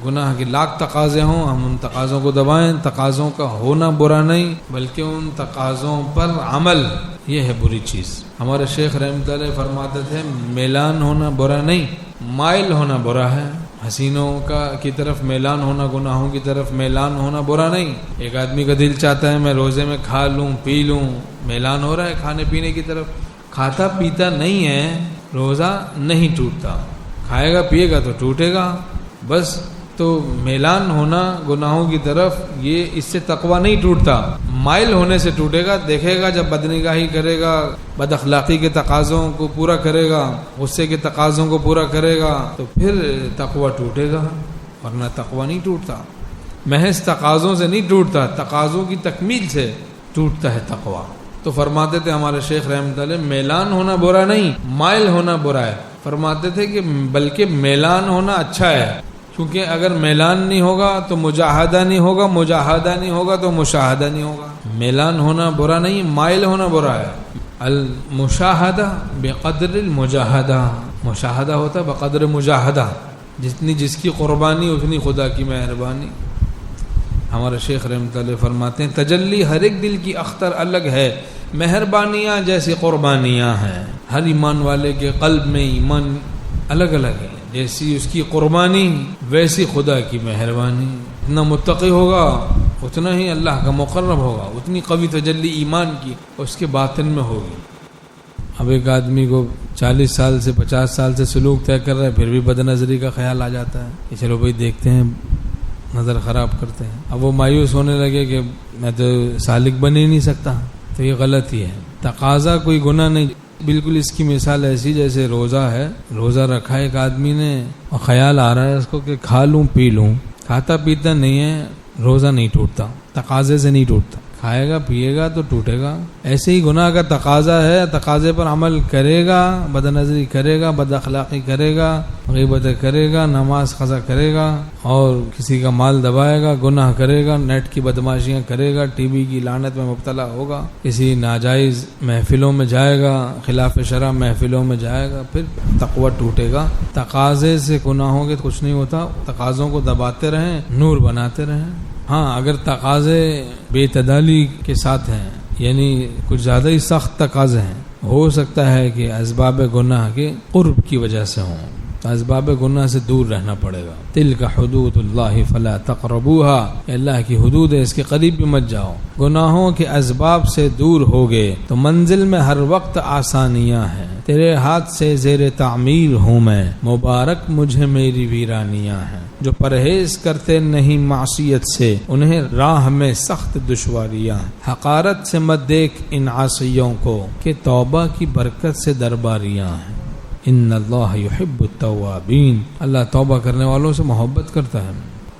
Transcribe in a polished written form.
گناہ کے لاکھ تقاضے ہوں، ہم ان تقاضوں کو دبائیں. تقاضوں کا ہونا برا نہیں بلکہ ان تقاضوں پر عمل، یہ ہے بری چیز. ہمارے شیخ رحمۃ اللہ علیہ فرماتے تھے میلان ہونا برا نہیں، مائل ہونا برا ہے. حسینوں کی طرف میلان ہونا، گناہوں کی طرف میلان ہونا برا نہیں. ایک آدمی کا دل چاہتا ہے میں روزے میں کھا لوں پی لوں، میلان ہو رہا ہے کھانے پینے کی طرف. کھاتا پیتا نہیں ہے روزہ نہیں ٹوٹتا، کھائے گا پیے گا تو ٹوٹے گا بس. تو میلان ہونا گناہوں کی طرف، یہ اس سے تقویٰ نہیں ٹوٹتا، مائل ہونے سے ٹوٹے گا. دیکھے گا جب بدنگاہی کرے گا، بد اخلاقی کے تقاضوں کو پورا کرے گا، غصے کے تقاضوں کو پورا کرے گا تو پھر تقویٰ ٹوٹے گا، ورنہ تقویٰ نہیں ٹوٹتا. محض تقاضوں سے نہیں ٹوٹتا، تقاضوں کی تکمیل سے ٹوٹتا ہے تقویٰ. تو فرماتے تھے ہمارے شیخ رحمۃ اللہ علیہ میلان ہونا برا نہیں، مائل ہونا برا ہے. فرماتے تھے کہ بلکہ میلان ہونا اچھا ہے، کیونکہ اگر میلان نہیں ہوگا تو مجاہدہ نہیں ہوگا، مجاہدہ نہیں ہوگا تو مشاہدہ نہیں ہوگا. میلان ہونا برا نہیں، مائل ہونا برا ہے. المشاہدہ بقدر المجاہدہ، مشاہدہ ہوتا ہے بقدر مجاہدہ، جتنی جس کی قربانی اتنی خدا کی مہربانی. ہمارے شیخ رحمۃ اللہ فرماتے ہیں تجلی ہر ایک دل کی اختر الگ ہے، مہربانیاں جیسی قربانیاں ہیں. ہر ایمان والے کے قلب میں ایمان الگ الگ ہے، جیسی اس کی قربانی ویسی خدا کی مہربانی. اتنا متقی ہوگا اتنا ہی اللہ کا مقرب ہوگا، اتنی قوی تجلی ایمان کی اس کے باطن میں ہوگی. اب ایک آدمی کو 40 سال سے 50 سال سے سلوک طے کر رہا ہے، پھر بھی بد نظری کا خیال آ جاتا ہے کہ چلو بھائی دیکھتے ہیں، نظر خراب کرتے ہیں. اب وہ مایوس ہونے لگے کہ میں تو سالک بن ہی نہیں سکتا، تو یہ غلط ہی ہے. تقاضا کوئی گناہ نہیں. بالکل اس کی مثال ایسی جیسے روزہ ہے، روزہ رکھا ایک آدمی نے اور خیال آ رہا ہے اس کو کہ کھا لوں پی لوں. کھاتا پیتا نہیں ہے، روزہ نہیں ٹوٹتا، تقاضے سے نہیں ٹوٹتا. کھائے گا پیے گا تو ٹوٹے گا. ایسے ہی گناہ کا تقاضا ہے، تقاضے پر عمل کرے گا، بد نظری کرے گا، بد اخلاقی کرے گا، غیبت کرے گا، نماز قضا کرے گا اور کسی کا مال دبائے گا، گناہ کرے گا، نیٹ کی بدماشیاں کرے گا، ٹی وی کی لعنت میں مبتلا ہوگا، کسی ناجائز محفلوں میں جائے گا، خلاف شرع محفلوں میں جائے گا، پھر تقویٰ ٹوٹے گا. تقاضے سے گناہوں کے کچھ نہیں ہوتا، تقاضوں کو دباتے رہیں، نور بناتے رہیں. ہاں اگر تقاضے بے اعتدالی کے ساتھ ہیں، یعنی کچھ زیادہ ہی سخت تقاضے ہیں، ہو سکتا ہے کہ اسباب گناہ کے قرب کی وجہ سے ہوں، تو اسباب گناہ سے دور رہنا پڑے گا. تلک حدود اللہ فلا تقربوها، اللہ کی حدود ہے اس کے قریب بھی مت جاؤ. گناہوں کے اسباب سے دور ہوگے تو منزل میں ہر وقت آسانیاں ہیں. تیرے ہاتھ سے زیر تعمیر ہوں میں، مبارک مجھے میری ویرانیاں ہیں. جو پرہیز کرتے نہیں معصیت سے انہیں راہ میں سخت دشواریاں. حقارت سے مت دیکھ ان عاصیوں کو کہ توبہ کی برکت سے درباریاں ہیں. ان اللہ یحب التوابین، اللہ توبہ کرنے والوں سے محبت کرتا ہے.